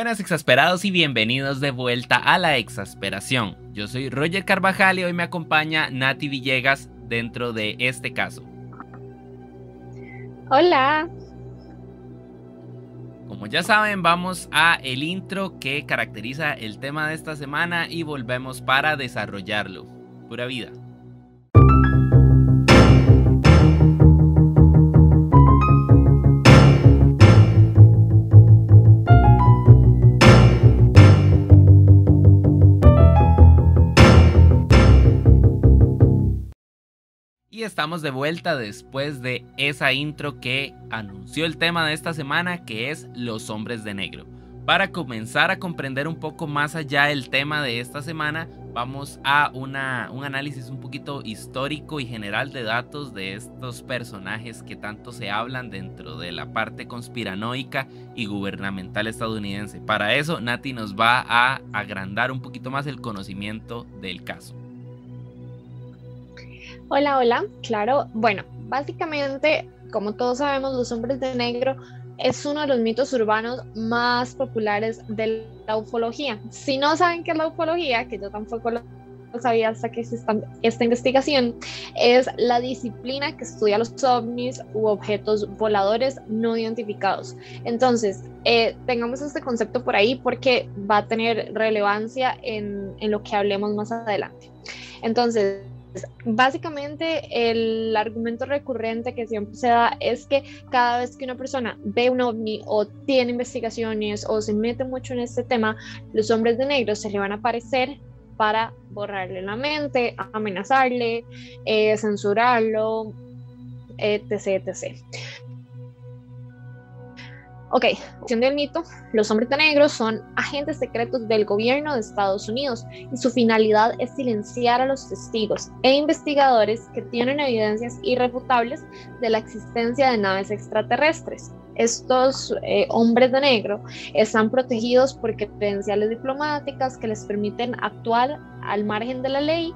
Buenas exasperados y bienvenidos de vuelta a la exasperación. Yo soy Roger Carvajal y hoy me acompaña Nati Villegas dentro de este caso. Hola. Como ya saben, vamos a el intro que caracteriza el tema de esta semana y volvemos para desarrollarlo. Pura vida. Y estamos de vuelta después de esa intro que anunció el tema de esta semana, que es los hombres de negro. Para comenzar a comprender un poco más allá el tema de esta semana, vamos a un análisis un poquito histórico y general de datos de estos personajes que tanto se hablan dentro de la parte conspiranoica y gubernamental estadounidense. Para eso, Nati nos va a agrandar un poquito más el conocimiento del caso. Hola, claro. Bueno, básicamente, como todos sabemos, los hombres de negro es uno de los mitos urbanos más populares de la ufología. Si no saben qué es la ufología, que yo tampoco lo sabía hasta que hice esta investigación, es la disciplina que estudia los ovnis u objetos voladores no identificados. Entonces, tengamos este concepto por ahí porque va a tener relevancia en lo que hablemos más adelante. Entonces, básicamente el argumento recurrente que siempre se da es que cada vez que una persona ve un ovni o tiene investigaciones o se mete mucho en este tema, los hombres de negro se le van a aparecer para borrarle la mente, amenazarle, censurarlo, etc. Ok, cuestión del mito, los hombres de negro son agentes secretos del gobierno de Estados Unidos y su finalidad es silenciar a los testigos e investigadores que tienen evidencias irrefutables de la existencia de naves extraterrestres. Estos hombres de negro están protegidos por credenciales diplomáticas que les permiten actuar al margen de la ley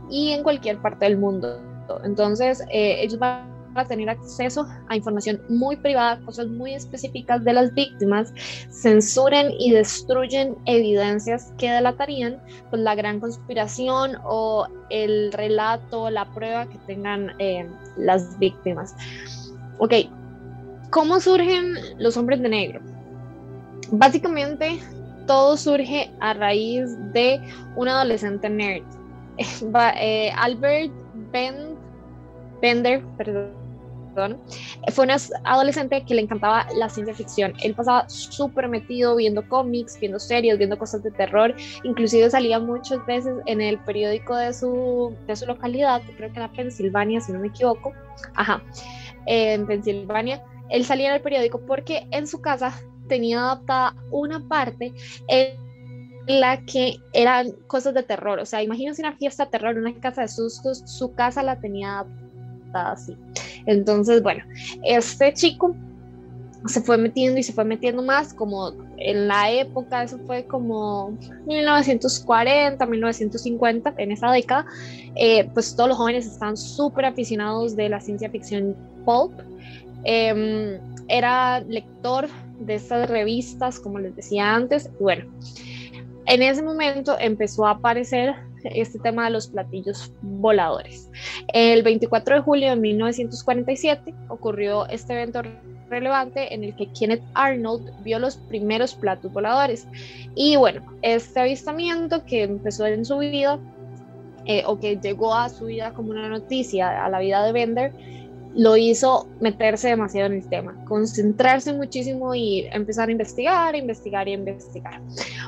y en cualquier parte del mundo. Entonces, ellos van a tener acceso a información muy privada, cosas muy específicas de las víctimas, censuran y destruyen evidencias que delatarían pues, la gran conspiración o el relato, la prueba que tengan las víctimas. Ok, ¿cómo surgen los hombres de negro? Básicamente todo surge a raíz de un adolescente nerd. Albert Bender, fue un adolescente que le encantaba la ciencia ficción. Él pasaba súper metido viendo cómics, viendo series, viendo cosas de terror. Inclusive salía muchas veces en el periódico de su localidad, creo que era Pensilvania, si no me equivoco. En Pensilvania. Él salía en el periódico porque en su casa tenía adaptada una parte en la que eran cosas de terror. O sea, imagínense una fiesta de terror, una casa de sustos, su casa la tenía adaptada así. Entonces, bueno, este chico se fue metiendo más, como en la época, eso fue como 1940, 1950, en esa década, pues todos los jóvenes estaban súper aficionados de la ciencia ficción pulp. Era lector de estas revistas, como les decía antes. Bueno, en ese momento empezó a aparecer este tema de los platillos voladores. El 24 de julio de 1947 ocurrió este evento relevante en el que Kenneth Arnold vio los primeros platos voladores. Y bueno, este avistamiento que empezó en su vida, o que llegó a su vida como una noticia, a la vida de Bender, lo hizo meterse demasiado en el tema, concentrarse muchísimo y empezar a investigar.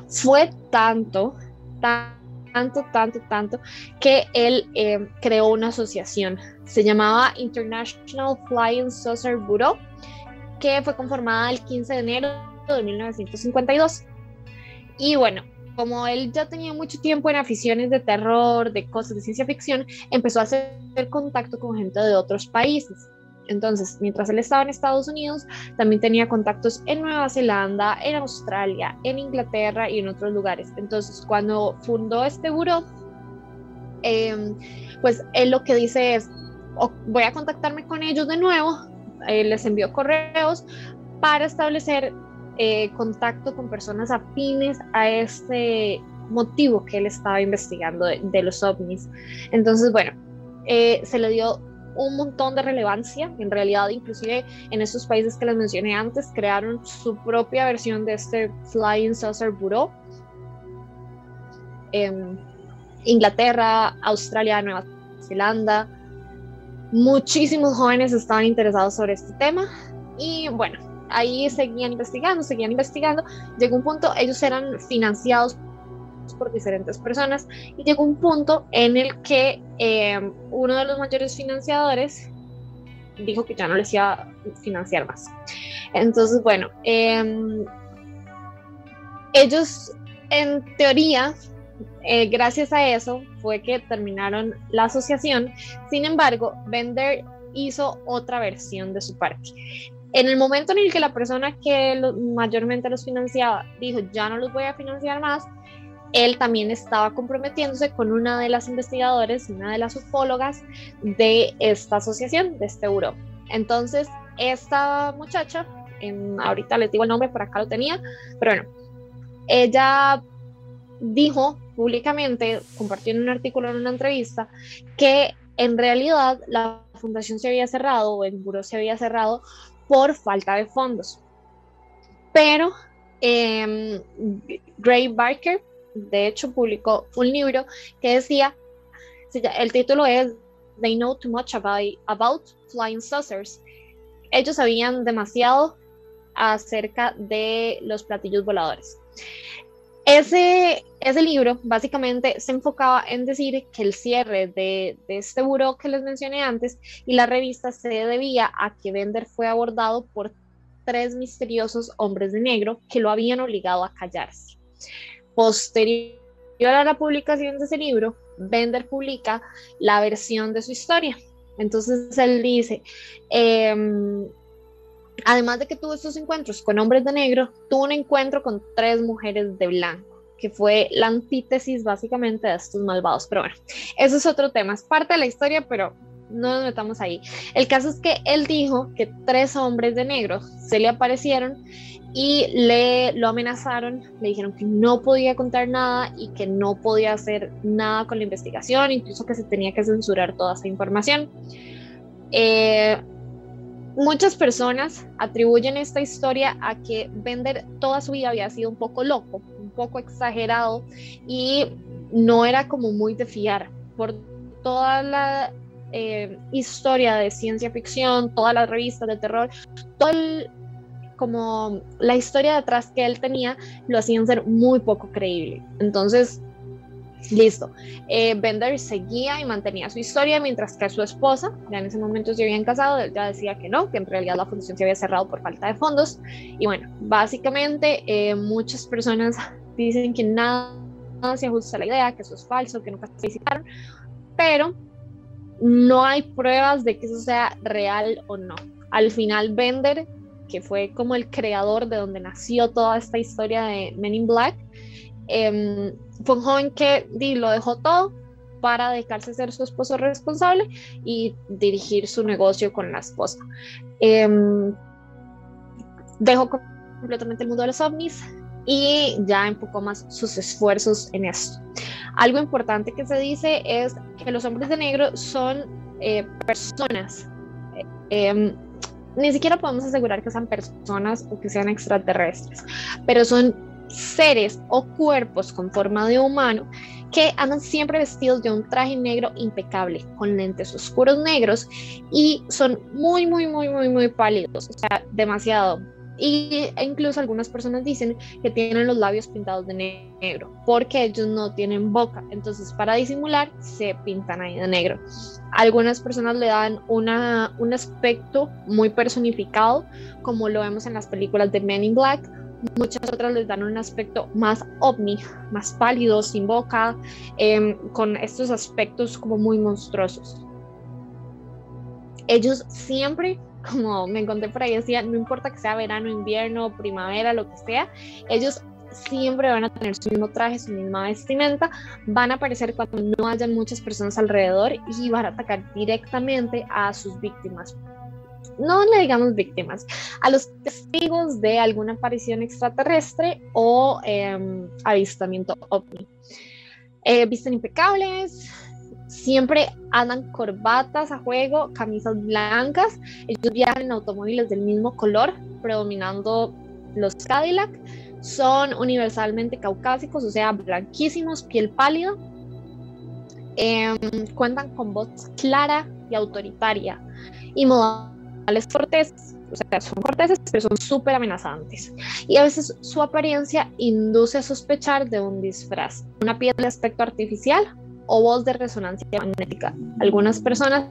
Fue tanto que él creó una asociación, se llamaba International Flying Saucer Bureau, que fue conformada el 15 de enero de 1952. Y bueno, como él ya tenía mucho tiempo en aficiones de terror, de cosas de ciencia ficción, empezó a hacer contacto con gente de otros países. Entonces, mientras él estaba en Estados Unidos, también tenía contactos en Nueva Zelanda, en Australia, en Inglaterra y en otros lugares. Entonces, cuando fundó este buró, pues él lo que dice es, voy a contactarme con ellos de nuevo, les envió correos para establecer contacto con personas afines a este motivo que él estaba investigando de los ovnis. Entonces, bueno, se le dio un montón de relevancia. En realidad, inclusive en esos países que les mencioné antes, crearon su propia versión de este Flying Saucer Bureau. Inglaterra, Australia, Nueva Zelanda, muchísimos jóvenes estaban interesados sobre este tema y bueno, ahí seguían investigando, llegó un punto, ellos eran financiados por diferentes personas y llegó un punto en el que uno de los mayores financiadores dijo que ya no les iba a financiar más. Entonces, bueno, ellos en teoría, gracias a eso fue que terminaron la asociación. Sin embargo, Bender hizo otra versión de su parte. En el momento en el que la persona que mayormente los financiaba dijo ya no los voy a financiar más, él también estaba comprometiéndose con una de las investigadoras, una de las ufólogas de esta asociación, de este buró. Entonces, esta muchacha, ahorita les digo el nombre, por acá lo tenía, pero bueno, ella dijo públicamente, compartió en un artículo, en una entrevista, que en realidad la fundación se había cerrado, o el buró se había cerrado por falta de fondos. Pero Gray Barker, de hecho, publicó un libro que decía, el título es They Know Too Much About Flying Saucers. Ellos sabían demasiado acerca de los platillos voladores. Ese libro básicamente se enfocaba en decir que el cierre de este buró que les mencioné antes y la revista se debía a que Bender fue abordado por 3 misteriosos hombres de negro que lo habían obligado a callarse. Posterior a la publicación de ese libro, Bender publica la versión de su historia. Entonces él dice, además de que tuvo estos encuentros con hombres de negro, tuvo un encuentro con 3 mujeres de blanco, que fue la antítesis básicamente de estos malvados. Pero bueno, eso es otro tema, es parte de la historia, pero no nos metamos ahí. El caso es que él dijo que 3 hombres de negro se le aparecieron y lo amenazaron, le dijeron que no podía contar nada y que no podía hacer nada con la investigación, incluso que se tenía que censurar toda esa información. Muchas personas atribuyen esta historia a que Bender toda su vida había sido un poco loco, un poco exagerado y no era como muy de fiar por toda la historia de ciencia ficción, todas las revistas de terror, como la historia detrás que él tenía lo hacían ser muy poco creíble. Entonces, listo, Bender seguía y mantenía su historia, mientras que su esposa, ya en ese momento se habían casado, él ya decía que no, que en realidad la fundación se había cerrado por falta de fondos. Y bueno, básicamente muchas personas dicen que nada se ajusta a la idea, que eso es falso, que nunca se visitaron, pero no hay pruebas de que eso sea real o no. Al final Bender, que fue como el creador de donde nació toda esta historia de Men in Black, fue un joven que lo dejó todo para dedicarse a ser su esposo responsable y dirigir su negocio con la esposa. Dejó completamente el mundo de los ovnis y ya enfocó más sus esfuerzos en esto. Algo importante que se dice es que los hombres de negro son personas. Ni siquiera podemos asegurar que sean personas o que sean extraterrestres, pero son seres o cuerpos con forma de humano que andan siempre vestidos de un traje negro impecable, con lentes oscuros negros y son muy pálidos, o sea, demasiado. E incluso algunas personas dicen que tienen los labios pintados de negro porque ellos no tienen boca, entonces para disimular se pintan ahí de negro. Algunas personas le dan un aspecto muy personificado, como lo vemos en las películas de Men in Black. Muchas otras les dan un aspecto más ovni, más pálido, sin boca, con estos aspectos como muy monstruosos. Ellos siempre, como me encontré por ahí, decía, no importa que sea verano, invierno, primavera, lo que sea, ellos siempre van a tener su mismo traje, su misma vestimenta, van a aparecer cuando no hayan muchas personas alrededor y van a atacar directamente a sus víctimas. no le digamos víctimas, a los testigos de alguna aparición extraterrestre o avistamiento ovni. Visten impecables, siempre andan corbatas a juego, camisas blancas, ellos viajan en automóviles del mismo color, predominando los Cadillac, son universalmente caucásicos, o sea, blanquísimos, piel pálida, cuentan con voz clara y autoritaria y modales corteses, o sea, son corteses, pero son súper amenazantes. Y a veces su apariencia induce a sospechar de un disfraz, una piel de aspecto artificial o voz de resonancia magnética. Algunas personas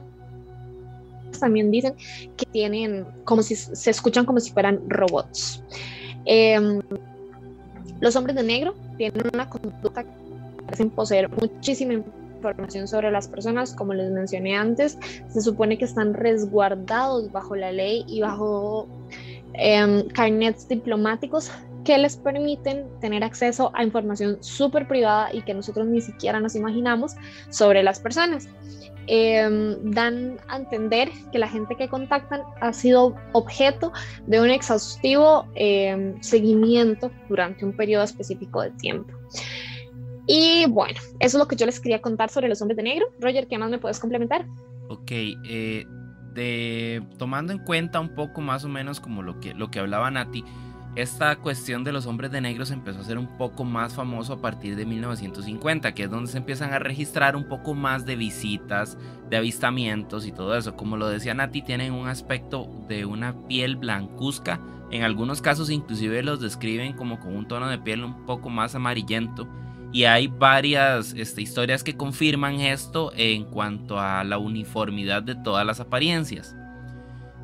también dicen que tienen como si se escuchan como si fueran robots. Los hombres de negro tienen una conducta que parecen poseer muchísima información sobre las personas, como les mencioné antes. Se supone que están resguardados bajo la ley y bajo carnets diplomáticos que les permiten tener acceso a información súper privada y que nosotros ni siquiera nos imaginamos sobre las personas. Dan a entender que la gente que contactan ha sido objeto de un exhaustivo seguimiento durante un periodo específico de tiempo. Y bueno, eso es lo que yo les quería contar sobre los hombres de negro. Roger, ¿qué más me puedes complementar? Ok, tomando en cuenta un poco más o menos como lo que hablaba Nati, esta cuestión de los hombres de negro se empezó a hacer un poco más famoso a partir de 1950, que es donde se empiezan a registrar un poco más de visitas, de avistamientos y todo eso. Como lo decía Nati, tienen un aspecto de una piel blancuzca, en algunos casos inclusive los describen como con un tono de piel un poco más amarillento, y hay varias historias que confirman esto en cuanto a la uniformidad de todas las apariencias.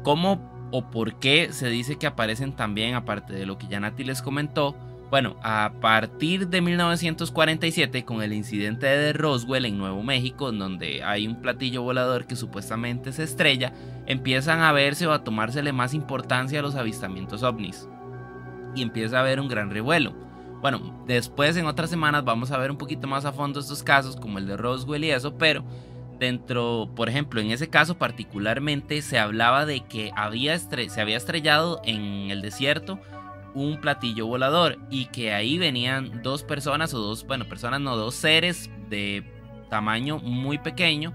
¿Cómo o por qué se dice que aparecen también, aparte de lo que ya Nati les comentó? Bueno, a partir de 1947, con el incidente de Roswell en Nuevo México, en donde hay un platillo volador que supuestamente se estrella, empiezan a verse o a tomársele más importancia a los avistamientos ovnis y empieza a haber un gran revuelo. Bueno, después en otras semanas vamos a ver un poquito más a fondo estos casos, como el de Roswell y eso, pero dentro, por ejemplo, en ese caso particularmente se hablaba de que se había estrellado en el desierto un platillo volador y que ahí venían dos seres de tamaño muy pequeño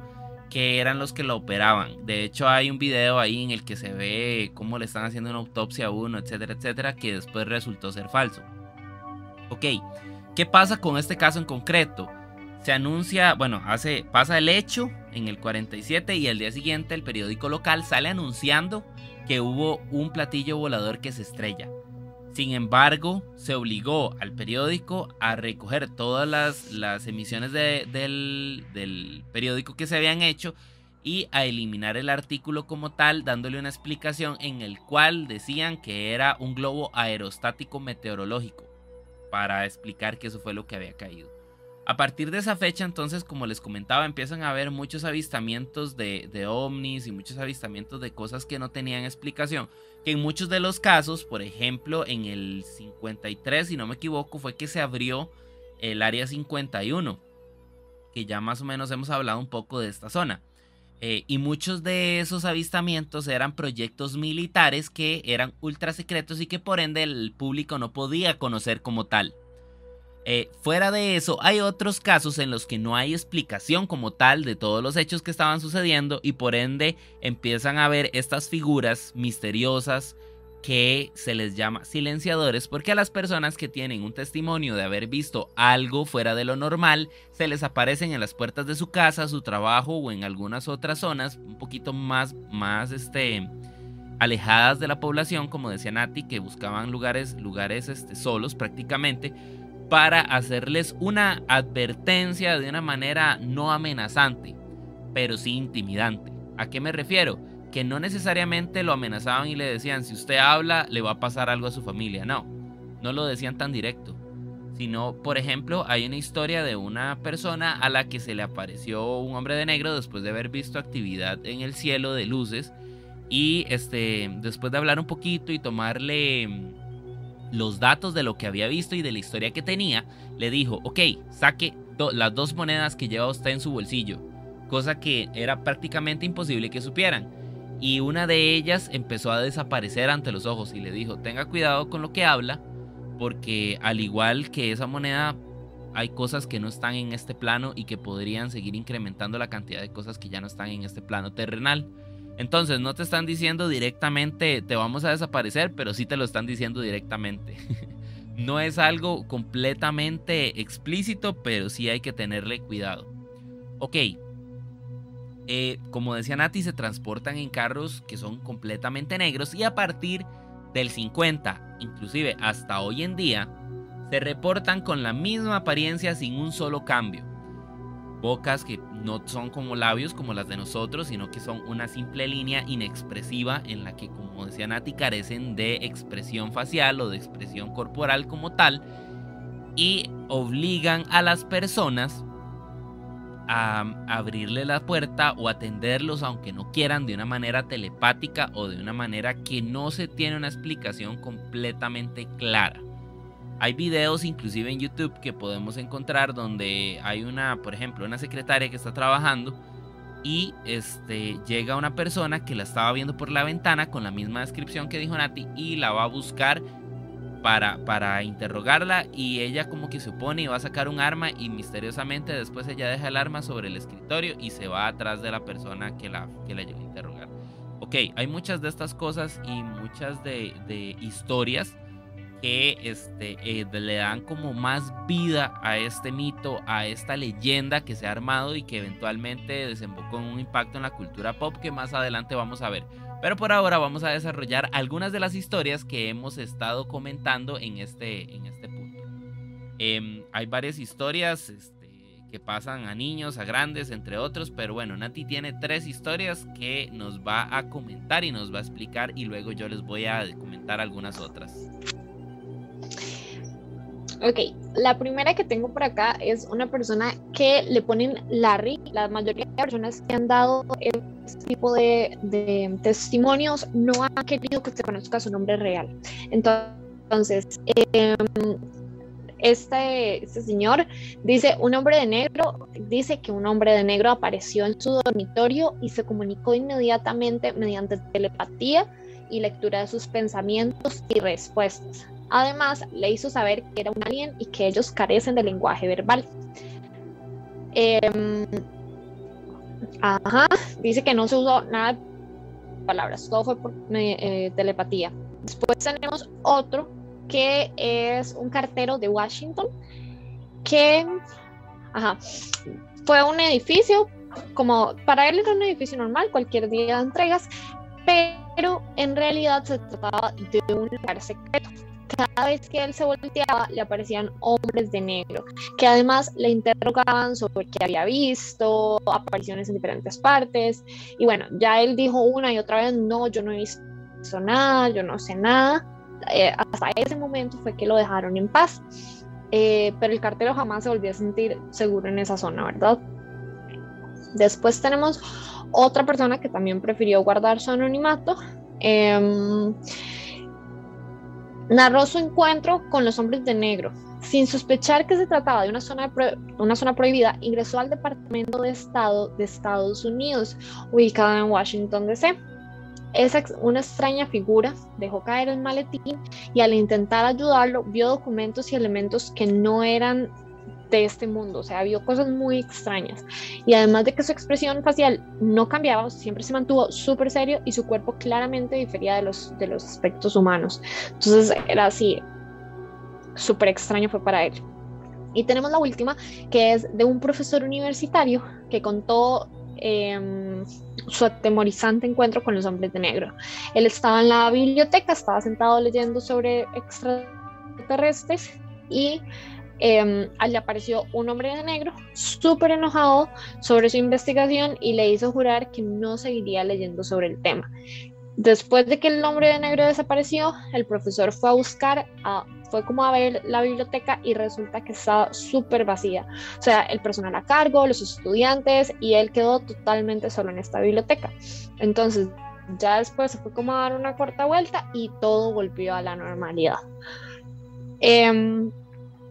que eran los que lo operaban. De hecho, hay un video ahí en el que se ve cómo le están haciendo una autopsia a uno, etcétera, etcétera, que después resultó ser falso. Ok, ¿qué pasa con este caso en concreto? Se anuncia, pasa el hecho en el 47 y al día siguiente el periódico local sale anunciando que hubo un platillo volador que se estrella. Sin embargo, se obligó al periódico a recoger todas las emisiones del periódico que se habían hecho y a eliminar el artículo como tal, dándole una explicación en el cual decían que era un globo aerostático meteorológico, para explicar que eso fue lo que había caído. A partir de esa fecha, entonces, como les comentaba, empiezan a haber muchos avistamientos de ovnis y muchos avistamientos de cosas que no tenían explicación, que en muchos de los casos, por ejemplo, en el 53, si no me equivoco, fue que se abrió el área 51, que ya más o menos hemos hablado un poco de esta zona. Y muchos de esos avistamientos eran proyectos militares que eran ultra secretos y que por ende el público no podía conocer como tal. Fuera de eso, hay otros casos en los que no hay explicación como tal de todos los hechos que estaban sucediendo y por ende empiezan a ver estas figuras misteriosas que se les llama silenciadores, porque a las personas que tienen un testimonio de haber visto algo fuera de lo normal se les aparecen en las puertas de su casa, su trabajo o en algunas otras zonas un poquito más alejadas de la población, como decía Nati, que buscaban lugares solos prácticamente, para hacerles una advertencia de una manera no amenazante, pero sí intimidante. ¿A qué me refiero? Que no necesariamente lo amenazaban y le decían, si usted habla, le va a pasar algo a su familia. No lo decían tan directo. Sino, por ejemplo, hay una historia de una persona a la que se le apareció un hombre de negro después de haber visto actividad en el cielo de luces. Y después de hablar un poquito y tomarle los datos de lo que había visto y de la historia que tenía, le dijo, ok, saque las 2 monedas que lleva usted en su bolsillo, cosa que era prácticamente imposible que supieran. y una de ellas empezó a desaparecer ante los ojos y le dijo, tenga cuidado con lo que habla, porque al igual que esa moneda, hay cosas que no están en este plano y que podrían seguir incrementando la cantidad de cosas que ya no están en este plano terrenal. Entonces no te están diciendo directamente te vamos a desaparecer, pero sí te lo están diciendo directamente. No es algo completamente explícito, pero sí hay que tenerle cuidado. Ok, como decía Nati, se transportan en carros que son completamente negros y a partir del 50, inclusive hasta hoy en día, se reportan con la misma apariencia sin un solo cambio. Bocas que no son como labios como las de nosotros, sino que son una simple línea inexpresiva en la que, como decía Nati, carecen de expresión facial o de expresión corporal como tal, y obligan a las personas a abrirle la puerta o atenderlos aunque no quieran, de una manera telepática o de una manera que no se tiene una explicación completamente clara. Hay videos inclusive en YouTube que podemos encontrar donde hay por ejemplo, una secretaria que está trabajando y llega una persona que la estaba viendo por la ventana con la misma descripción que dijo Nati y la va a buscar para interrogarla, y ella como que se opone y va a sacar un arma, y misteriosamente después ella deja el arma sobre el escritorio y se va atrás de la persona que la llegó a interrogar. Ok, hay muchas de estas cosas y muchas de historias que le dan como más vida a este mito, a esta leyenda que se ha armado y que eventualmente desembocó en un impacto en la cultura pop que más adelante vamos a ver. Pero por ahora vamos a desarrollar algunas de las historias que hemos estado comentando en este punto. Hay varias historias que pasan a niños, a grandes, entre otros, pero bueno, Nati tiene 3 historias que nos va a comentar y nos va a explicar, y luego yo les voy a comentar algunas otras. Ok, la primera que tengo por acá es una persona que le ponen Larry. La mayoría de personas que han dado este tipo de testimonios no han querido que se conozca su nombre real. Entonces, este señor dice que un hombre de negro apareció en su dormitorio y se comunicó inmediatamente mediante telepatía y lectura de sus pensamientos y respuestas. Además, le hizo saber que era un alien y que ellos carecen de lenguaje verbal. Dice que no se usó nada de palabras, todo fue por telepatía. Después tenemos otro que es un cartero de Washington que fue un edificio, como para él era un edificio normal, cualquier día de entregas, pero en realidad se trataba de un lugar secreto. Cada vez que él se volteaba le aparecían hombres de negro que además le interrogaban sobre qué había visto, apariciones en diferentes partes, y bueno, ya él dijo una y otra vez, no, yo no he visto nada, yo no sé nada. Hasta ese momento fue que lo dejaron en paz, pero el cartero jamás se volvió a sentir seguro en esa zona, ¿verdad? Después tenemos otra persona que también prefirió guardar su anonimato. Narró su encuentro con los hombres de negro. Sin sospechar que se trataba de una zona prohibida, ingresó al Departamento de Estado de Estados Unidos, ubicado en Washington, D.C. Una extraña figura dejó caer el maletín y al intentar ayudarlo, vio documentos y elementos que no eran de este mundo, o sea, vio cosas muy extrañas, y además de que su expresión facial no cambiaba, siempre se mantuvo súper serio y su cuerpo claramente difería de los aspectos humanos. Entonces era así, súper extraño fue para él. Y tenemos la última, que es de un profesor universitario que contó su atemorizante encuentro con los hombres de negro. Él estaba en la biblioteca, estaba sentado leyendo sobre extraterrestres y le apareció un hombre de negro súper enojado sobre su investigación y le hizo jurar que no seguiría leyendo sobre el tema. Después de que el hombre de negro desapareció, el profesor fue como a ver la biblioteca y resulta que estaba súper vacía. O sea, el personal a cargo, los estudiantes, y él quedó totalmente solo en esta biblioteca. Entonces, ya después se fue como a dar una corta vuelta y todo volvió a la normalidad.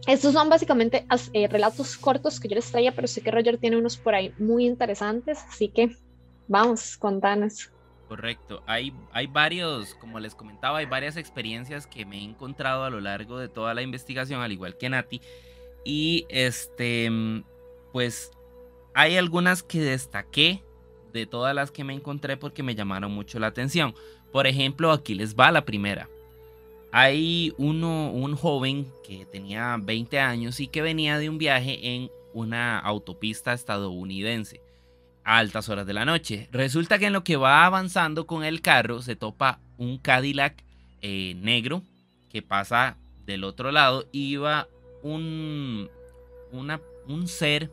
Estos son básicamente relatos cortos que yo les traía, pero sé que Roger tiene unos por ahí muy interesantes, así que vamos, contanos. Correcto. Hay varios, como les comentaba, hay varias experiencias que me he encontrado a lo largo de toda la investigación, al igual que Nati. Y pues hay algunas que destaqué de todas las que me encontré porque me llamaron mucho la atención. Por ejemplo, aquí les va la primera. Hay un joven que tenía 20 años y que venía de un viaje en una autopista estadounidense a altas horas de la noche. Resulta que en lo que va avanzando con el carro se topa un Cadillac negro que pasa del otro lado y va un, un ser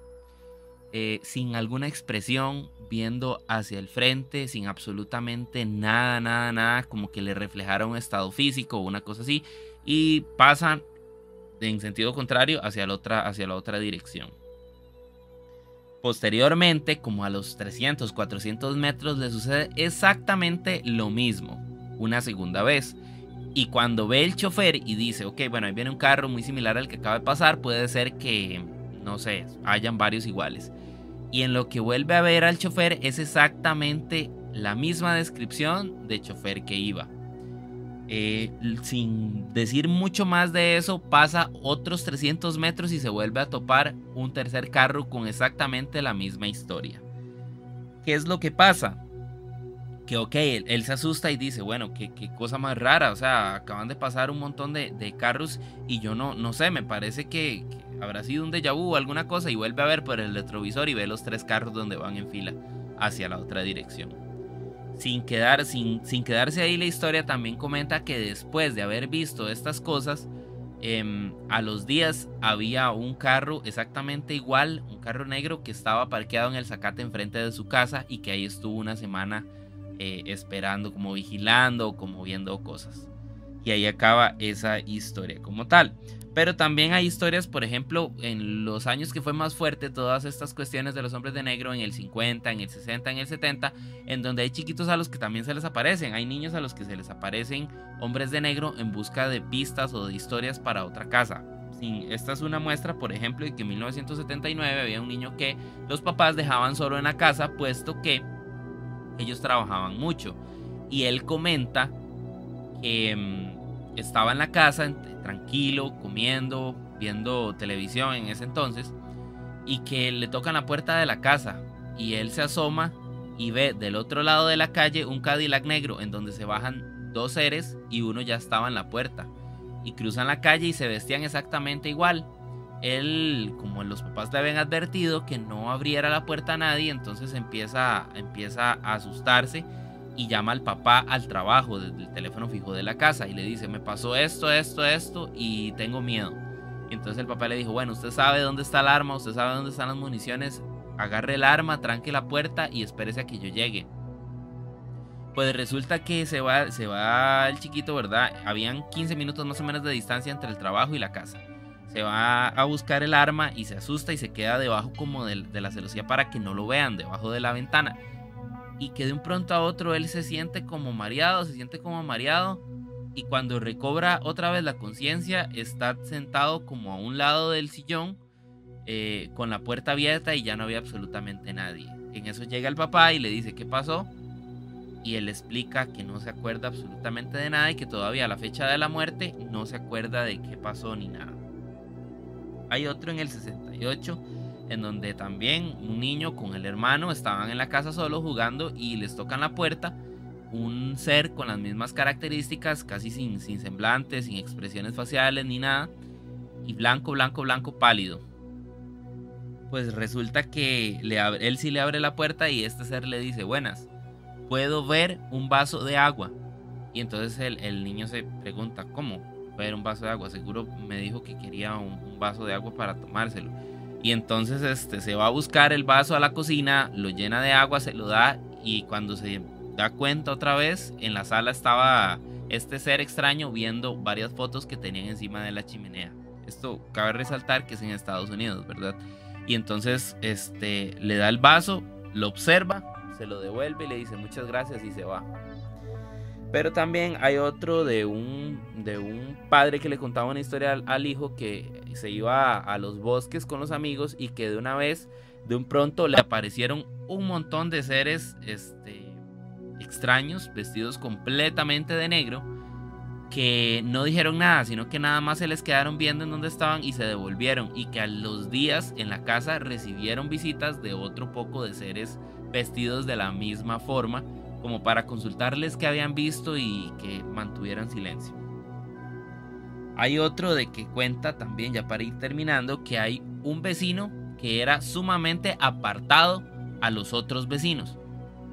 sin alguna expresión, viendo hacia el frente, sin absolutamente nada, nada, nada, como que le reflejara un estado físico o una cosa así, y pasan en sentido contrario hacia la otra dirección. Posteriormente, como a los 300, 400 metros, le sucede exactamente lo mismo, una segunda vez. Y cuando ve el chofer y dice, ok, bueno, ahí viene un carro muy similar al que acaba de pasar, puede ser que, no sé, hayan varios iguales. Y en lo que vuelve a ver al chofer es exactamente la misma descripción de chofer que iba. Sin decir mucho más de eso, pasa otros 300 metros y se vuelve a topar un tercer carro con exactamente la misma historia. ¿Qué es lo que pasa? Que ok, él se asusta y dice, bueno, qué cosa más rara, o sea, acaban de pasar un montón de carros y yo no sé, me parece que habrá sido un déjà vu o alguna cosa, y vuelve a ver por el retrovisor y ve los tres carros donde van en fila hacia la otra dirección. Sin quedarse ahí, la historia también comenta que después de haber visto estas cosas, a los días había un carro exactamente igual, un carro negro que estaba parqueado en el zacate enfrente de su casa y que ahí estuvo una semana esperando, como vigilando, como viendo cosas. Y ahí acaba esa historia como tal. Pero también hay historias, por ejemplo, en los años que fue más fuerte todas estas cuestiones de los hombres de negro, en el 50, en el 60, en el 70, en donde hay chiquitos a los que también se les aparecen, hay niños a los que se les aparecen hombres de negro en busca de pistas o de historias para otra casa. Sí, esta es una muestra, por ejemplo, de que en 1979 había un niño que los papás dejaban solo en la casa, puesto que ellos trabajaban mucho. Y él comenta que estaba en la casa tranquilo, comiendo, viendo televisión en ese entonces, y que le tocan la puerta de la casa y él se asoma y ve del otro lado de la calle un Cadillac negro en donde se bajan dos seres y uno ya estaba en la puerta, y cruzan la calle y se vestían exactamente igual. Él, como los papás le habían advertido que no abriera la puerta a nadie, entonces empieza a asustarse y llama al papá al trabajo desde el teléfono fijo de la casa y le dice, me pasó esto y tengo miedo. Y entonces el papá le dijo, bueno, usted sabe dónde está el arma, usted sabe dónde están las municiones, agarre el arma, tranque la puerta y espérese a que yo llegue. Pues resulta que se va el chiquito, ¿verdad? Habían 15 minutos más o menos de distancia entre el trabajo y la casa. Se va a buscar el arma y se asusta y se queda debajo como de la celosía para que no lo vean, debajo de la ventana. Y que de un pronto a otro él se siente como mareado, y cuando recobra otra vez la conciencia está sentado como a un lado del sillón, con la puerta abierta y ya no había absolutamente nadie. En eso llega el papá y le dice ¿qué pasó? Y él explica que no se acuerda absolutamente de nada y que todavía a la fecha de la muerte no se acuerda de qué pasó ni nada. Hay otro en el 68 en donde también un niño con el hermano estaban en la casa solo jugando y les tocan la puerta un ser con las mismas características, casi sin semblante, sin expresiones faciales ni nada, y blanco, pálido. Pues resulta que él sí le abre la puerta y este ser le dice, buenas, puedo ver un vaso de agua. Y entonces el niño se pregunta, ¿cómo ver un vaso de agua? Seguro me dijo que quería un vaso de agua para tomárselo. Y entonces se va a buscar el vaso a la cocina, lo llena de agua, se lo da, y cuando se da cuenta otra vez, en la sala estaba este ser extraño viendo varias fotos que tenían encima de la chimenea. Esto cabe resaltar que es en Estados Unidos, ¿verdad? Y entonces le da el vaso, lo observa, se lo devuelve y le dice muchas gracias y se va. Pero también hay otro de un padre que le contaba una historia al hijo, que se iba a los bosques con los amigos y que de una vez, de un pronto, le aparecieron un montón de seres extraños vestidos completamente de negro que no dijeron nada, sino que nada más se les quedaron viendo en donde estaban y se devolvieron, y que a los días en la casa recibieron visitas de otro poco de seres vestidos de la misma forma, como para consultarles qué habían visto y que mantuvieran silencio. Hay otro de que cuenta también, ya para ir terminando, que hay un vecino que era sumamente apartado a los otros vecinos,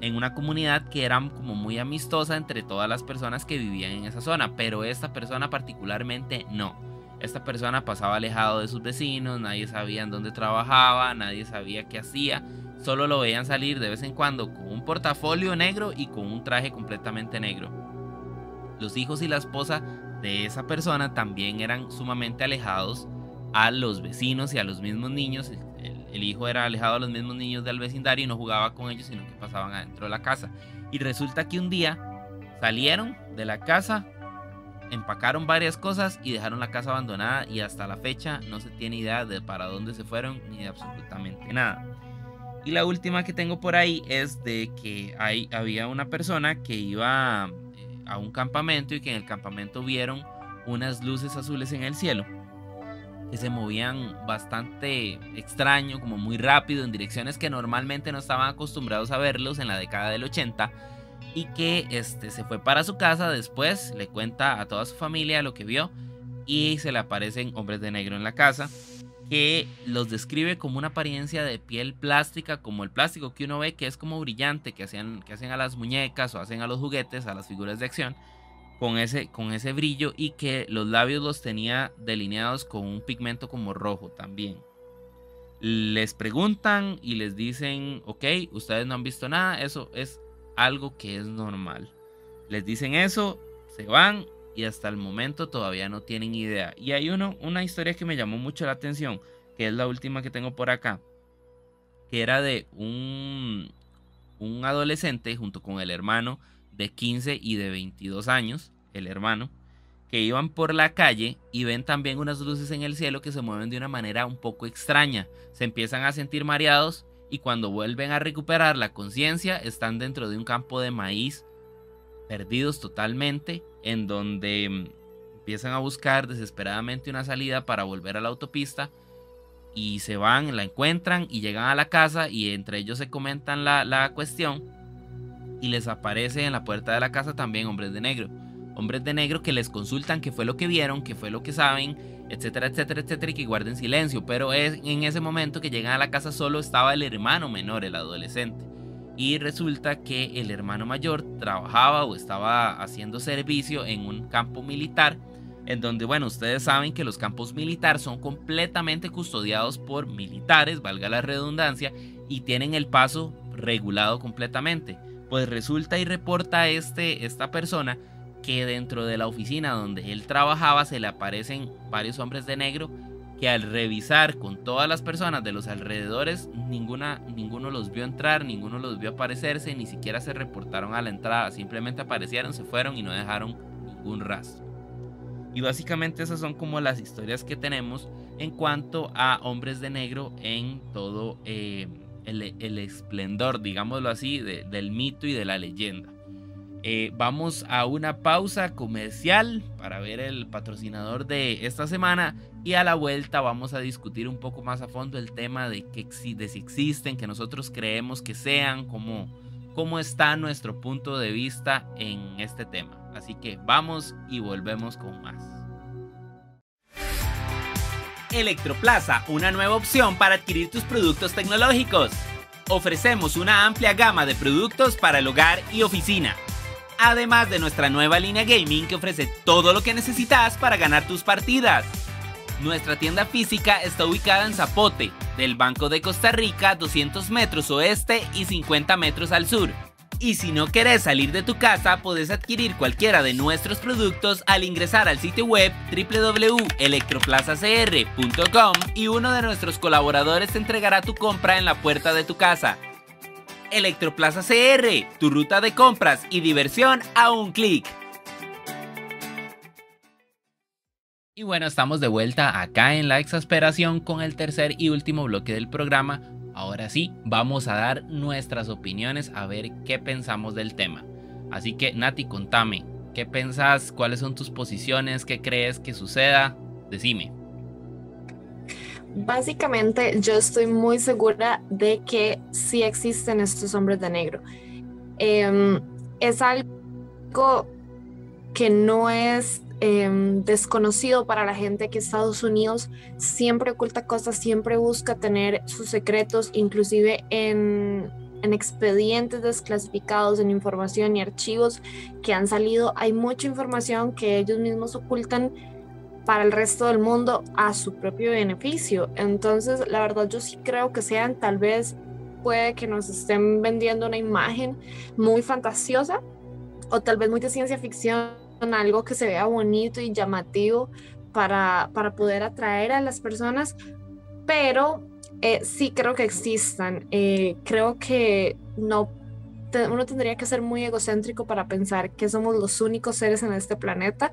en una comunidad que era como muy amistosa entre todas las personas que vivían en esa zona, pero esta persona particularmente no. Esta persona pasaba alejado de sus vecinos, nadie sabía en dónde trabajaba, nadie sabía qué hacía, solo lo veían salir de vez en cuando con un portafolio negro y con un traje completamente negro. Los hijos y la esposa de esa persona también eran sumamente alejados a los vecinos y a los mismos niños. El hijo era alejado a los mismos niños del vecindario y no jugaba con ellos, sino que pasaban adentro de la casa. Y resulta que un día salieron de la casa, empacaron varias cosas y dejaron la casa abandonada, y hasta la fecha no se tiene idea de para dónde se fueron ni de absolutamente nada. Y la última que tengo por ahí es de que había una persona que iba a un campamento y que en el campamento vieron unas luces azules en el cielo que se movían bastante extraño, como muy rápido, en direcciones que normalmente no estaban acostumbrados a verlos en la década del 80, y que se fue para su casa. Después le cuenta a toda su familia lo que vio y se le aparecen hombres de negro en la casa, que los describe como una apariencia de piel plástica, como el plástico que uno ve que es como brillante, que hacen a las muñecas o hacen a los juguetes, a las figuras de acción, con ese brillo, y que los labios los tenía delineados con un pigmento como rojo también. Les preguntan y les dicen, ok, ustedes no han visto nada, eso es algo que es normal. Les dicen eso, se van y hasta el momento todavía no tienen idea. Y hay una historia que me llamó mucho la atención, que es la última que tengo por acá, que era de un adolescente junto con el hermano de 15 y de 22 años, el hermano, que iban por la calle y ven también unas luces en el cielo que se mueven de una manera un poco extraña. Se empiezan a sentir mareados y cuando vuelven a recuperar la conciencia están dentro de un campo de maíz, perdidos totalmente, en donde empiezan a buscar desesperadamente una salida para volver a la autopista, y se van, la encuentran y llegan a la casa, y entre ellos se comentan la cuestión. Y les aparece en la puerta de la casa también hombres de negro que les consultan qué fue lo que vieron, qué fue lo que saben, etcétera, etcétera, etcétera, y que guarden silencio. Pero es en ese momento que llegan a la casa solo estaba el hermano menor, el adolescente, y resulta que el hermano mayor trabajaba o estaba haciendo servicio en un campo militar, en donde, bueno, ustedes saben que los campos militares son completamente custodiados por militares, valga la redundancia, y tienen el paso regulado completamente. Pues resulta y reporta esta persona que dentro de la oficina donde él trabajaba se le aparecen varios hombres de negro, que al revisar con todas las personas de los alrededores, ninguno los vio entrar, ninguno los vio aparecerse, ni siquiera se reportaron a la entrada, simplemente aparecieron, se fueron y no dejaron ningún rastro. Y básicamente esas son como las historias que tenemos en cuanto a hombres de negro en todo el esplendor, digámoslo así, del mito y de la leyenda. Vamos a una pausa comercial para ver el patrocinador de esta semana, y a la vuelta vamos a discutir un poco más a fondo el tema de si existen, que nosotros creemos que sean, cómo está nuestro punto de vista en este tema. Así que vamos y volvemos con más. Electroplaza, una nueva opción para adquirir tus productos tecnológicos. Ofrecemos una amplia gama de productos para el hogar y oficina, además de nuestra nueva línea gaming que ofrece todo lo que necesitas para ganar tus partidas. Nuestra tienda física está ubicada en Zapote, del Banco de Costa Rica, 200 metros oeste y 50 metros al sur. Y si no querés salir de tu casa, podés adquirir cualquiera de nuestros productos al ingresar al sitio web www.electroplazacr.com, y uno de nuestros colaboradores te entregará tu compra en la puerta de tu casa. Electroplaza CR, tu ruta de compras y diversión a un clic. Y bueno, estamos de vuelta acá en La Exasperación con el tercer y último bloque del programa. Ahora sí, vamos a dar nuestras opiniones, a ver qué pensamos del tema. Así que Nati, contame, ¿qué pensás? ¿Cuáles son tus posiciones? ¿Qué crees que suceda? Decime. Básicamente, yo estoy muy segura de que sí existen estos hombres de negro. Es algo que no es desconocido para la gente, que Estados Unidos siempre oculta cosas, siempre busca tener sus secretos, inclusive en expedientes desclasificados, en información y archivos que han salido. Hay mucha información que ellos mismos ocultan para el resto del mundo a su propio beneficio. Entonces, la verdad, yo sí creo que sean, tal vez puede que nos estén vendiendo una imagen muy fantasiosa o tal vez muy de ciencia ficción, algo que se vea bonito y llamativo para poder atraer a las personas, pero sí creo que existan. Creo que no, uno tendría que ser muy egocéntrico para pensar que somos los únicos seres en este planeta.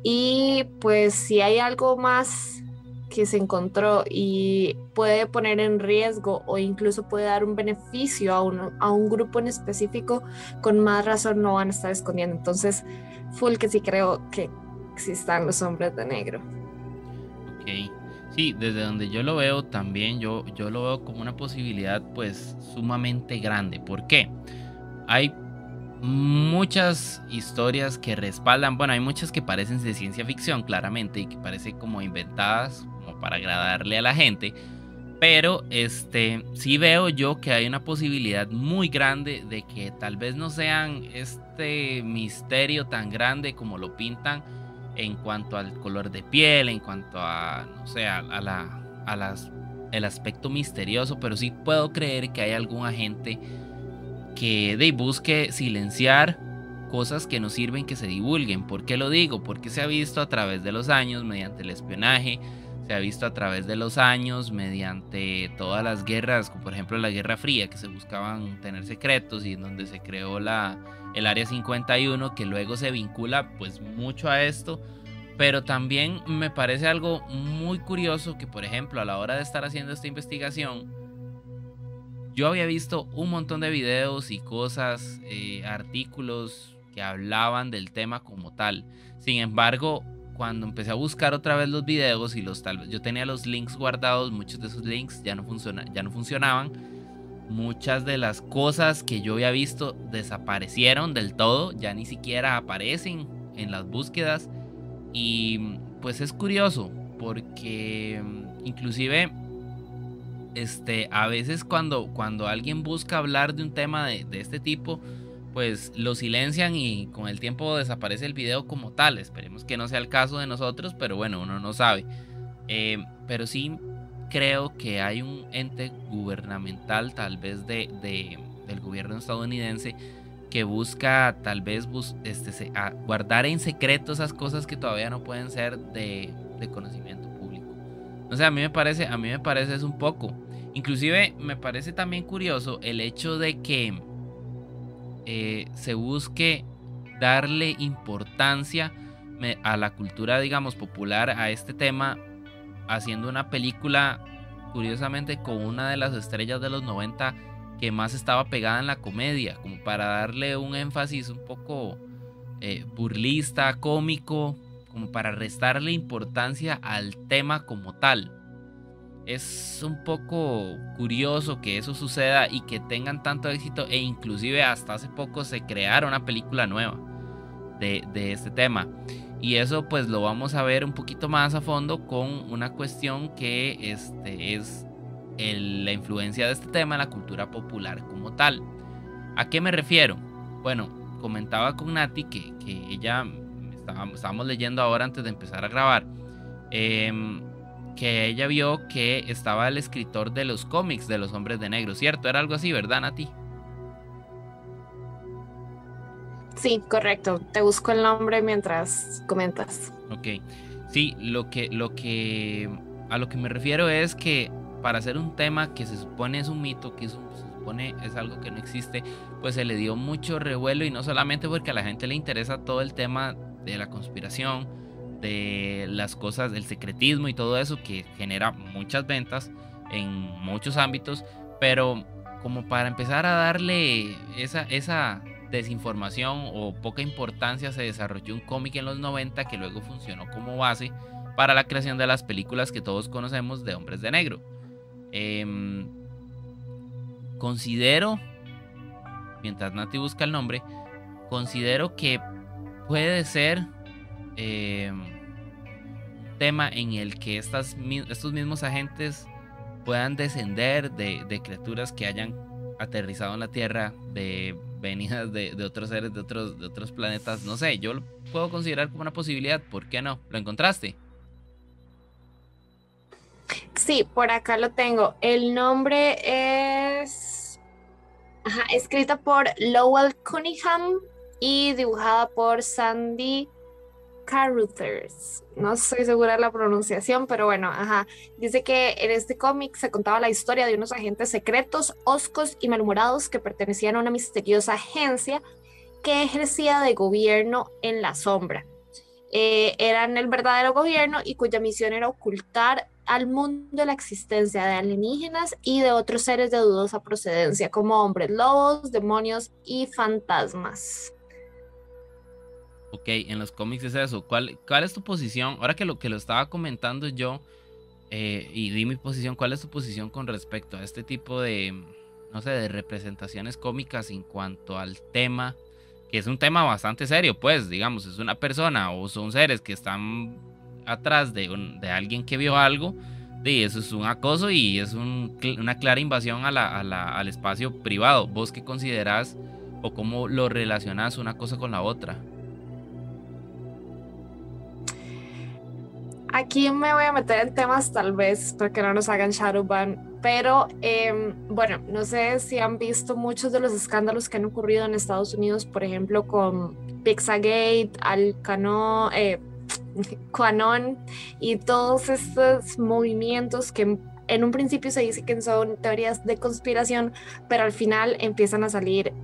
Y pues si hay algo más que se encontró y puede poner en riesgo o incluso puede dar un beneficio a un grupo en específico, con más razón no van a estar escondiendo. Entonces, full que sí creo que existan los hombres de negro. Ok, sí, desde donde yo lo veo también, yo lo veo como una posibilidad pues sumamente grande. ¿Por qué? Hay muchas historias que respaldan, bueno, hay muchas que parecen de ciencia ficción, claramente, y que parecen como inventadas, como para agradarle a la gente, pero sí veo yo que hay una posibilidad muy grande de que tal vez no sean este misterio tan grande como lo pintan en cuanto al color de piel, en cuanto a, no sé, el aspecto misterioso, pero sí puedo creer que hay algún agente que busque silenciar cosas que no sirven que se divulguen. ¿Por qué lo digo? Porque se ha visto a través de los años mediante el espionaje, se ha visto a través de los años mediante todas las guerras, como por ejemplo la Guerra Fría, que se buscaban tener secretos y en donde se creó el Área 51, que luego se vincula pues mucho a esto. Pero también me parece algo muy curioso que, por ejemplo, a la hora de estar haciendo esta investigación, yo había visto un montón de videos y cosas, artículos que hablaban del tema como tal. Sin embargo, cuando empecé a buscar otra vez los videos y yo tenía los links guardados, muchos de esos links ya no funcionaban. Muchas de las cosas que yo había visto desaparecieron del todo, ya ni siquiera aparecen en las búsquedas. Y pues es curioso porque inclusive a veces cuando alguien busca hablar de un tema de este tipo, pues lo silencian y con el tiempo desaparece el video como tal. Esperemos que no sea el caso de nosotros, pero bueno, uno no sabe. Pero sí creo que hay un ente gubernamental, tal vez del gobierno estadounidense, que busca tal vez guardar en secreto esas cosas que todavía no pueden ser de conocimiento público. O sea, a mí me parece es un poco. Inclusive me parece también curioso el hecho de que se busque darle importancia a la cultura, digamos, popular, a este tema, haciendo una película, curiosamente, con una de las estrellas de los 90 que más estaba pegada en la comedia, como para darle un énfasis un poco burlista, cómico, como para restarle importancia al tema como tal. Es un poco curioso que eso suceda y que tengan tanto éxito, e inclusive hasta hace poco se creara una película nueva de este tema. Y eso pues lo vamos a ver un poquito más a fondo con una cuestión que es la influencia de este tema en la cultura popular como tal. ¿A qué me refiero? Bueno, comentaba con Nati que ella, estábamos leyendo ahora antes de empezar a grabar, que ella vio que estaba el escritor de los cómics de los Hombres de Negro, ¿cierto? Era algo así, ¿verdad, Nati? Sí, correcto. Te busco el nombre mientras comentas. Ok. Sí, a lo que me refiero es que para hacer un tema que se supone es un mito, que se supone es algo que no existe, pues se le dio mucho revuelo, y no solamente porque a la gente le interesa todo el tema de la conspiración, de las cosas, del secretismo y todo eso, que genera muchas ventas en muchos ámbitos, pero como para empezar a darle esa desinformación o poca importancia se desarrolló un cómic en los 90 que luego funcionó como base para la creación de las películas que todos conocemos de Hombres de Negro. Considero, mientras Nati busca el nombre, considero que puede ser un tema en el que estos mismos agentes puedan descender de criaturas que hayan aterrizado en la Tierra, de venidas de otros seres de otros planetas. No sé, yo lo puedo considerar como una posibilidad. ¿Por qué no? ¿Lo encontraste? Sí, por acá lo tengo. El nombre es escrita por Lowell Cunningham y dibujada por Sandy Carruthers. No estoy segura de la pronunciación, pero bueno, dice que en este cómic se contaba la historia de unos agentes secretos, hoscos y malhumorados que pertenecían a una misteriosa agencia que ejercía de gobierno en la sombra. Eran el verdadero gobierno y cuya misión era ocultar al mundo la existencia de alienígenas y de otros seres de dudosa procedencia, como hombres lobos, demonios y fantasmas. Ok, en los cómics es eso. ¿Cuál es tu posición? Ahora que lo estaba comentando yo, y di mi posición, ¿cuál es tu posición con respecto a este tipo de, no sé, de representaciones cómicas en cuanto al tema? Que es un tema bastante serio, pues, digamos, es una persona o son seres que están atrás de alguien que vio algo, y eso es un acoso y es una clara invasión al espacio privado. ¿Vos qué considerás o cómo lo relacionás una cosa con la otra? Aquí me voy a meter en temas tal vez porque no nos hagan shadowban, pero bueno, no sé si han visto muchos de los escándalos que han ocurrido en Estados Unidos, por ejemplo con Pizzagate, QAnon y todos estos movimientos que en un principio se dice que son teorías de conspiración, pero al final empiezan a salir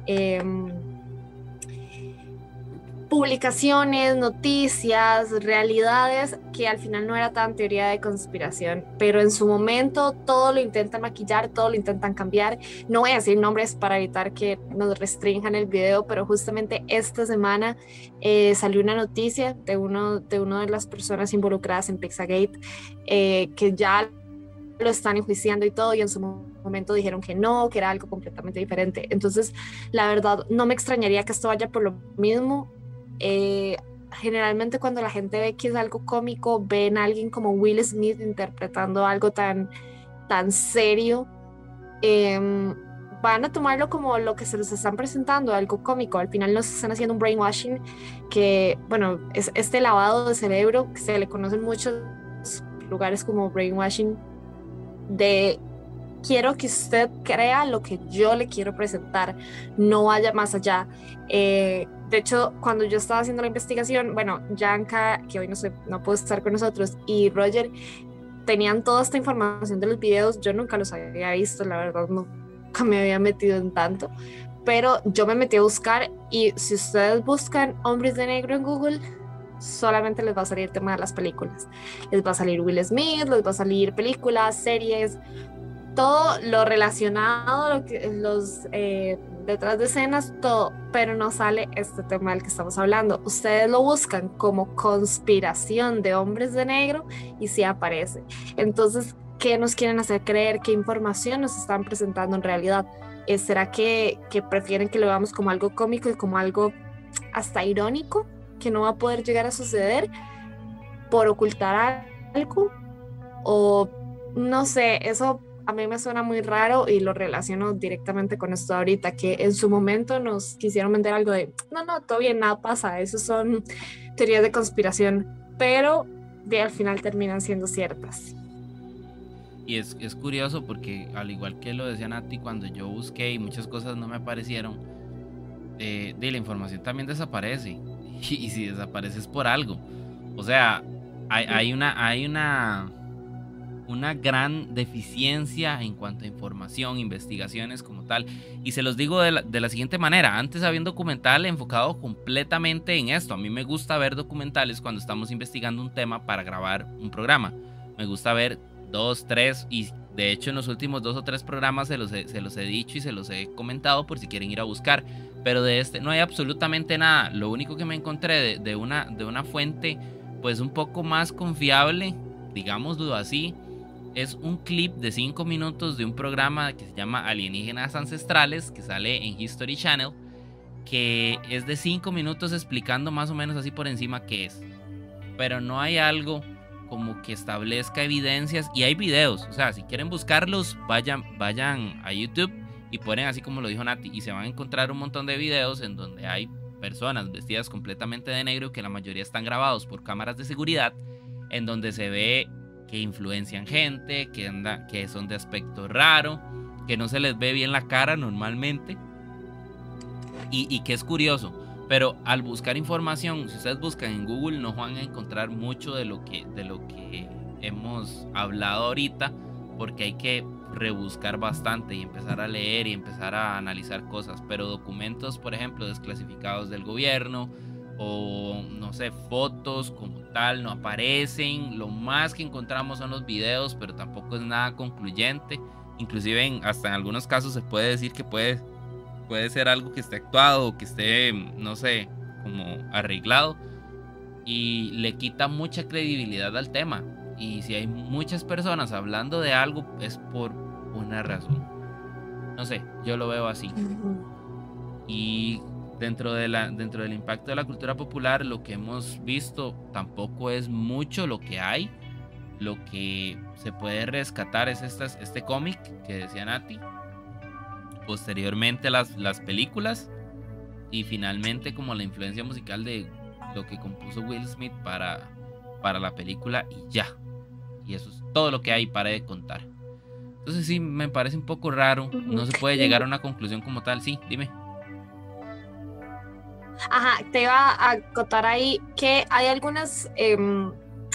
publicaciones, noticias, realidades que al final no era tan teoría de conspiración, pero en su momento todo lo intentan maquillar, todo lo intentan cambiar. No voy a decir nombres para evitar que nos restrinjan el video, pero justamente esta semana salió una noticia de una de las personas involucradas en Pizzagate, que ya lo están enjuiciando y todo, y en su momento dijeron que no, que era algo completamente diferente. Entonces, la verdad, no me extrañaría que esto vaya por lo mismo. Generalmente cuando la gente ve que es algo cómico, ven a alguien como Will Smith interpretando algo tan serio, van a tomarlo como lo que se les están presentando, algo cómico. Al final nos están haciendo un brainwashing que, bueno, es este lavado de cerebro que se le conoce en muchos lugares como brainwashing, de quiero que usted crea lo que yo le quiero presentar, no vaya más allá. De hecho, cuando yo estaba haciendo la investigación, bueno, Yanka, que hoy no puede estar con nosotros, y Roger tenían toda esta información de los videos. Yo nunca los había visto, la verdad, nunca me había metido en tanto, pero yo me metí a buscar, y si ustedes buscan Hombres de Negro en Google, solamente les va a salir el tema de las películas. Les va a salir Will Smith, les va a salir películas, series, todo lo relacionado, los detrás de escenas, todo, pero no sale este tema del que estamos hablando. Ustedes lo buscan como conspiración de Hombres de Negro y sí aparece. Entonces, ¿qué nos quieren hacer creer? ¿Qué información nos están presentando en realidad? ¿Será que prefieren que lo veamos como algo cómico y como algo hasta irónico, que no va a poder llegar a suceder por ocultar algo? O no sé, eso a mí me suena muy raro y lo relaciono directamente con esto ahorita, que en su momento nos quisieron vender algo de no, todo bien, nada pasa, eso son teorías de conspiración, pero al final terminan siendo ciertas. Y es curioso porque, al igual que lo decía Nati, cuando yo busqué y muchas cosas no me aparecieron, de la información también desaparece, y si desaparece es por algo. O sea, hay una gran deficiencia en cuanto a información, investigaciones como tal. Y se los digo de la siguiente manera: antes había un documental enfocado completamente en esto. A mí me gusta ver documentales cuando estamos investigando un tema para grabar un programa. Me gusta ver 2, 3, y de hecho en los últimos 2 o 3 programas se los he dicho y se los he comentado por si quieren ir a buscar, pero de este no hay absolutamente nada. Lo único que me encontré de una fuente pues un poco más confiable, digámoslo así, es un clip de 5 minutos de un programa que se llama Alienígenas Ancestrales, que sale en History Channel, que es de 5 minutos explicando más o menos así por encima qué es, pero no hay algo como que establezca evidencias. Y hay videos, o sea, si quieren buscarlos, vayan a YouTube y ponen así como lo dijo Nati, y se van a encontrar un montón de videos en donde hay personas vestidas completamente de negro, que la mayoría están grabados por cámaras de seguridad, en donde se ve que influencian gente, que son de aspecto raro, que no se les ve bien la cara normalmente, y que es curioso. Pero al buscar información, si ustedes buscan en Google, no van a encontrar mucho de lo que hemos hablado ahorita, porque hay que rebuscar bastante y empezar a leer y empezar a analizar cosas. Pero documentos, por ejemplo, desclasificados del gobierno, o no sé, fotos como tal, no aparecen. Lo más que encontramos son los videos, pero tampoco es nada concluyente. Inclusive hasta en algunos casos se puede decir que puede ser algo que esté actuado o que esté, no sé, como arreglado, y le quita mucha credibilidad al tema. Y si hay muchas personas hablando de algo, es por una razón. No sé, yo lo veo así. Y dentro del impacto de la cultura popular, lo que hemos visto tampoco es mucho lo que hay. Lo que se puede rescatar es este cómic que decía Nati, posteriormente las películas, y finalmente como la influencia musical de lo que compuso Will Smith para la película, y ya. Y eso es todo lo que hay para de contar. Entonces sí, me parece un poco raro. No se puede llegar a una conclusión como tal. Sí, dime. Ajá, te iba a acotar ahí que hay algunas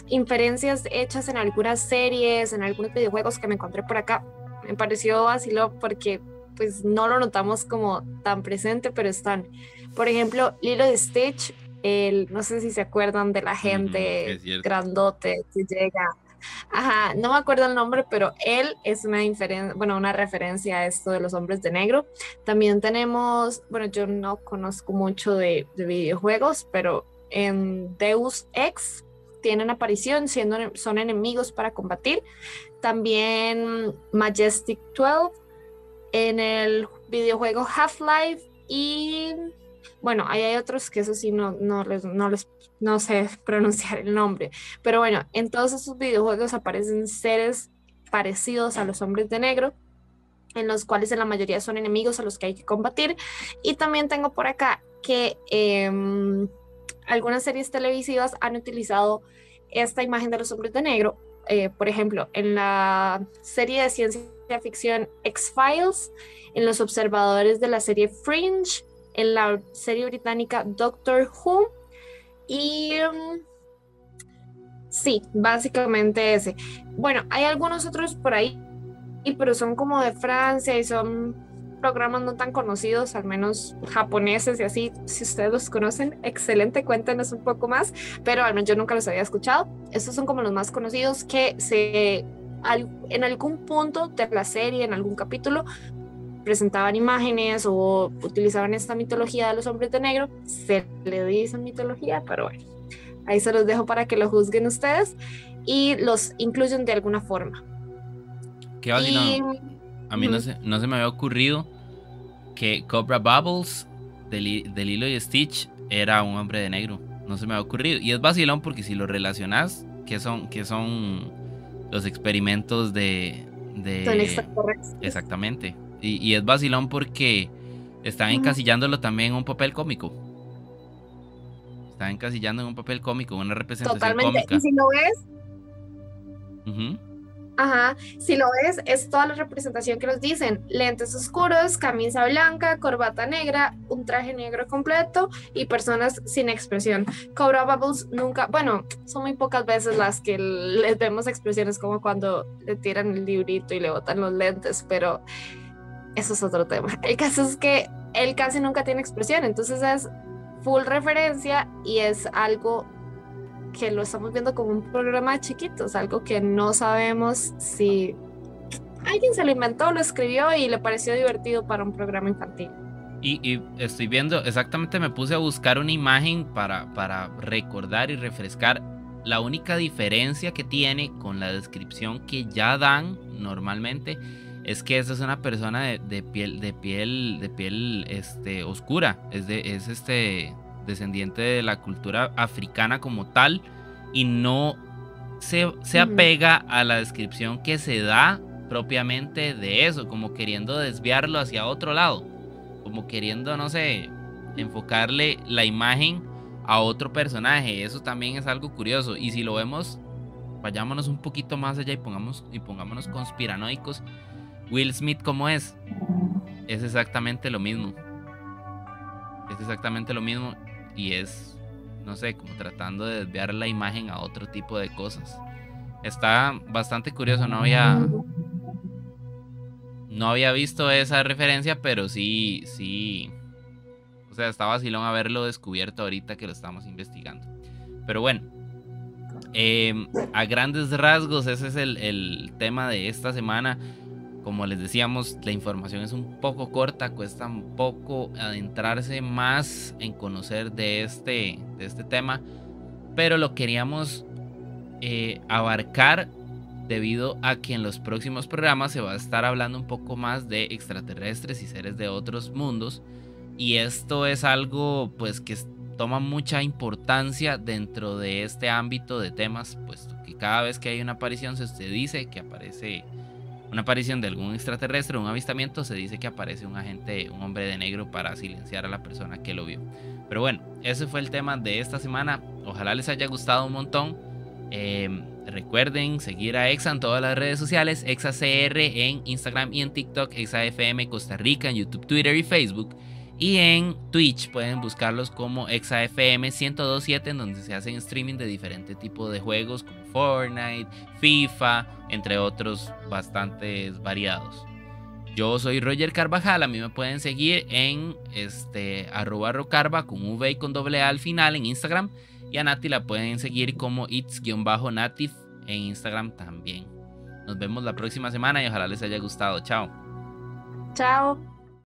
inferencias hechas en algunas series, en algunos videojuegos que me encontré por acá. Me pareció vacilo porque pues no lo notamos como tan presente, pero están. Por ejemplo, Lilo y Stitch, no sé si se acuerdan de la gente grandote que llega. Ajá, no me acuerdo el nombre, pero él es una referencia a esto de los hombres de negro. También tenemos, bueno, yo no conozco mucho de videojuegos, pero en Deus Ex tienen aparición, son enemigos para combatir. También Majestic 12 en el videojuego Half-Life, y bueno, ahí hay otros que eso sí no sé pronunciar el nombre, pero bueno, en todos esos videojuegos aparecen seres parecidos a los hombres de negro, en los cuales en la mayoría son enemigos a los que hay que combatir. Y también tengo por acá que algunas series televisivas han utilizado esta imagen de los hombres de negro. Por ejemplo, en la serie de ciencia ficción X-Files, en Los Observadores de la serie Fringe, en la serie británica Doctor Who, y sí, básicamente ese. Bueno, hay algunos otros por ahí, pero son como de Francia y son programas no tan conocidos, al menos japoneses y así. Si ustedes los conocen, excelente, cuéntenos un poco más, pero al menos yo nunca los había escuchado. Estos son como los más conocidos que en algún punto de la serie, en algún capítulo, presentaban imágenes o utilizaban esta mitología de los hombres de negro. Se le dice mitología, pero bueno, ahí se los dejo para que lo juzguen ustedes y los incluyen de alguna forma. Qué vacilón. A mí no se me había ocurrido que Cobra Bubbles de Lilo y Stitch era un hombre de negro. No se me había ocurrido. Y es vacilón porque si lo relacionas, que son los experimentos de Son extraterrestres. Exactamente. Y es vacilón porque están encasillándolo también en un papel cómico. Están encasillando en un papel cómico, una representación totalmente cómica. Y si lo ves, ajá, si lo ves, es toda la representación que nos dicen: lentes oscuros, camisa blanca, corbata negra, un traje negro completo y personas sin expresión. Cobra Bubbles nunca, bueno, son muy pocas veces las que les vemos expresiones, como cuando le tiran el librito y le botan los lentes, pero eso es otro tema. El caso es que él casi nunca tiene expresión, entonces es full referencia y es algo que lo estamos viendo como un programa de chiquitos, algo que no sabemos si alguien se lo inventó, lo escribió y le pareció divertido para un programa infantil. Y estoy viendo, exactamente me puse a buscar una imagen para recordar y refrescar. La única diferencia que tiene con la descripción que ya dan normalmente es que esta es una persona de piel oscura, es descendiente de la cultura africana como tal, y no se apega a la descripción que se da propiamente de eso, como queriendo desviarlo hacia otro lado, como queriendo, no sé, enfocarle la imagen a otro personaje. Eso también es algo curioso. Y si lo vemos, vayámonos un poquito más allá y pongámonos conspiranoicos. Will Smith, ¿cómo es? Es exactamente lo mismo. Es exactamente lo mismo. Y es, no sé, como tratando de desviar la imagen a otro tipo de cosas. Está bastante curioso. No había visto esa referencia, pero sí. O sea, está vacilón haberlo descubierto ahorita que lo estamos investigando. Pero bueno, a grandes rasgos ese es el tema de esta semana. Como les decíamos, la información es un poco corta, cuesta un poco adentrarse más en conocer de este tema, pero lo queríamos abarcar debido a que en los próximos programas se va a estar hablando un poco más de extraterrestres y seres de otros mundos, y esto es algo pues que toma mucha importancia dentro de este ámbito de temas, puesto que cada vez que hay una aparición se dice que aparece una aparición de algún extraterrestre, un avistamiento, se dice que aparece un hombre de negro para silenciar a la persona que lo vio. Pero bueno, ese fue el tema de esta semana. Ojalá les haya gustado un montón. Recuerden seguir a EXA en todas las redes sociales, EXACR en Instagram y en TikTok, EXAFM Costa Rica en YouTube, Twitter y Facebook. Y en Twitch pueden buscarlos como EXAFM 1027, en donde se hacen streaming de diferentes tipos de juegos como Fortnite, FIFA, entre otros bastantes variados. Yo soy Roger Carvajal, a mí me pueden seguir en @rocarva con V y con doble A al final en Instagram. Y a Nati la pueden seguir como its-native en Instagram también. Nos vemos la próxima semana y ojalá les haya gustado. Chao. Chao.